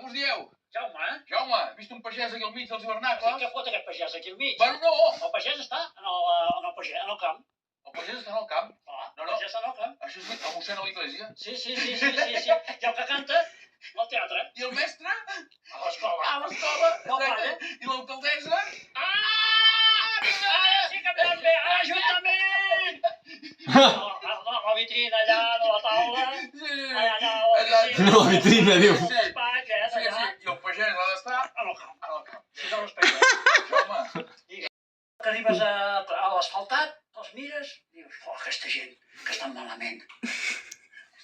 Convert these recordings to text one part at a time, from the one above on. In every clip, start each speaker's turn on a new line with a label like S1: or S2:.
S1: us dieu?
S2: Jaume?
S1: Jaume, he vist un pagès aquí al mig dels hivernacles?
S2: Què fot aquest pagès aquí al mig?
S1: Bueno, no!
S2: El pagès està en el camp.
S1: El pagès està en el camp?
S2: Clar, el pagès està en el camp.
S1: Això és el mossèn a l'església?
S2: Sí. I el que canta, al teatre.
S1: I el mestre?
S2: A l'escola.
S1: A l'escola?
S2: No vale.
S1: I l'alcaldessa?
S2: Sí que em van bé, a l'Ajuntament! La vitrina allà, de la taula. Allà,
S3: No, la vitrina, diu.
S2: El despatx, allà.
S1: I el pagès ha d'estar
S2: En el camp.
S1: en el camp.
S2: Si no respecte.
S1: Jaume,
S2: Que arribes a l'asfaltat, els mires, dius, aquesta gent que estan malament.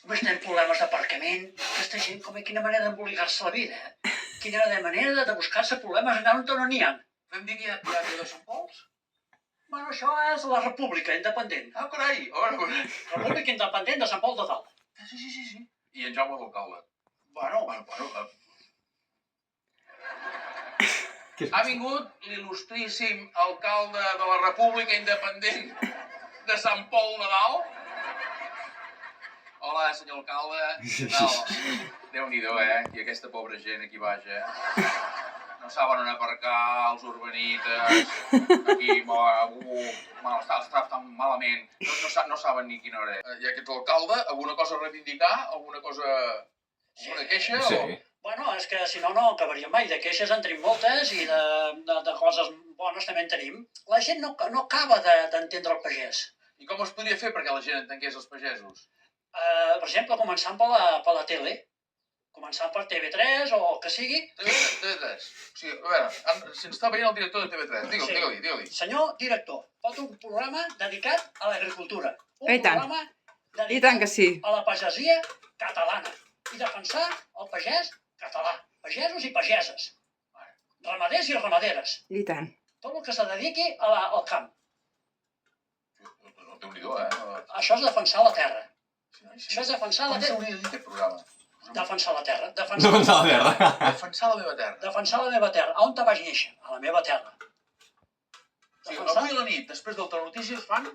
S2: Només tenen problemes d'aparcament. Aquesta gent, quina manera d'embolicar-se la vida, eh? Quina manera de buscar-se problemes allà on no n'hi ha.
S1: vam dir que ja té de Sant Pols?
S2: Bueno, això és la República Independent.
S1: Ah, carai!
S2: República Independent de Sant Pol de Dalt.
S1: Sí. I en Jaume d'alcalde.
S2: Bueno,
S1: ha vingut l'il·lustríssim alcalde de la República Independent de Sant Pol de Dalt. Hola, senyor alcalde. Què tal? Déu-n'hi-do, I aquesta pobra gent aquí baix, No saben on aparcar, els urbanites, aquí, estan malament. No saben ni quina hora és. I aquest alcalde, alguna cosa a reivindicar? Alguna queixa?
S3: Sí.
S2: Bueno, és que si no, no acabaríem mai. De queixes en tenim moltes i de coses bones també en tenim. La gent no acaba d'entendre el pagès.
S1: I com es podria fer perquè la gent entengués els pagesos?
S2: Per exemple, començant per la tele. Començant per TV3 o el que sigui.
S1: TV3. Sí, a veure, si ens està veient el director de TV3, digue-li.
S2: Senyor director, pot un programa dedicat a l'agricultura.
S4: I tant.
S2: Programa
S4: I
S2: dedicat
S4: tant que sí.
S2: a la pagesia catalana. I defensar el pagès català. Pagesos i pageses. Ramaders i ramaderes.
S4: I tant.
S2: Tot el que se dediqui al camp.
S1: Déu-n'hi-do,
S2: Això és defensar la terra. Això és defensar la
S1: Com
S2: terra.
S1: s'hauria de dir aquest programa?
S2: Defensar la terra.
S3: Defensar la terra.
S1: Defensar la meva terra.
S2: Defensar la meva terra. On te vas néixer? A la meva terra.
S1: Avui a la nit, després del Telenotícies, fan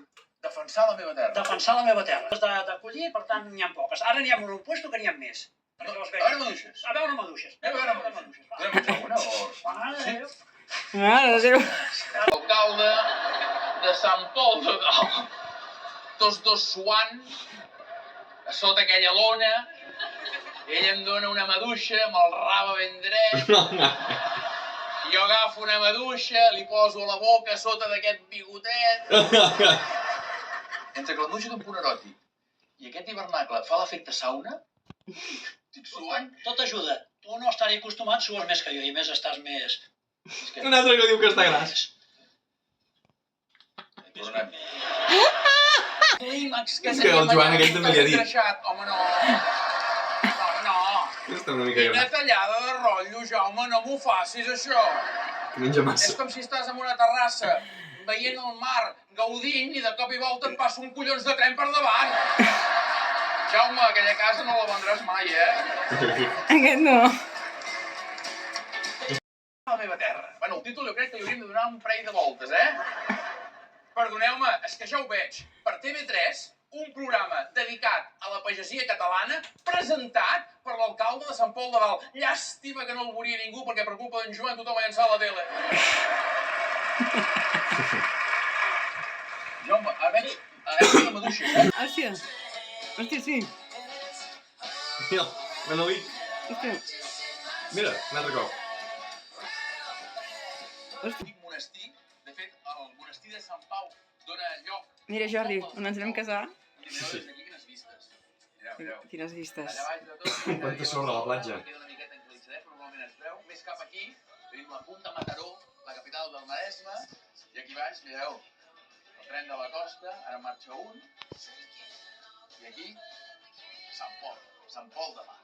S1: defensar la meva terra.
S2: Defensar la meva terra. Has d'acollir, per tant, n'hi ha poques. Ara n'hi ha un puesto que n'hi ha més.
S1: A veure maduixes.
S2: A veure maduixes.
S1: Podem menjar una o...?
S2: Mare de Déu.
S4: Mare de Déu.
S1: Alcalde de Sant Pol de Dalt. Tots dos suant a sota aquella lona. Ell em dona una maduixa amb el rave ben dret. Jo agafo una maduixa, li poso a la boca sota d'aquest bigotet. Entre que la maduixa té un punt eròtic i aquest hivernacle fa l'efecte sauna, estic suant.
S2: Tot ajuda. Tu no estaré acostumat, sues més que jo i més estàs més...
S3: Un altre que diu que està gras.
S1: Tornem. Clímax,
S3: És que el Joan aquell també li ha dit.
S1: Home, no.
S3: Està una mica
S1: Quina
S3: gras.
S1: tallada de rotllo, Jaume, no m'ho facis, això.
S3: Que menja
S1: És
S3: massa.
S1: com si estàs en una terrassa, veient el mar, gaudint, i de cop i volta et passa un collons de tren per davant. Jaume, aquella casa no la vendràs mai,
S4: Aquest no.
S1: La meva terra. Bueno, el títol jo crec que li hauríem de donar un parell de voltes, Perdoneu-me, és que ja ho veig. Per TV3, un programa dedicat a la pagesia catalana, presentat per l'alcalde de Sant Pol de Dalt. Llàstima que no el veuria ningú, perquè per culpa d'en Joan tothom va llançar a la tele. Jaume, a veure la maduixa,
S4: Hòstia. Hòstia, sí.
S3: Mira, Manolí.
S4: Hòstia.
S3: Mira, un altre cop.
S1: L'antic monestir, de fet, el monestir de Sant Pau dona lloc...
S4: Mira, Jordi, on ens vam casar.
S1: Mireu des d'aquí quines vistes. Mireu.
S4: Quines vistes.
S1: Allà baix de tot...
S3: Quanta sorra a la platja.
S1: Queda una miqueta enclitzadet, però normalment es veu. Més cap aquí, tenim la Punta Mataró, la capital del Maresme, i aquí baix, mireu, el tren de la costa, ara en marxa un, i aquí, Sant Pol de Mar.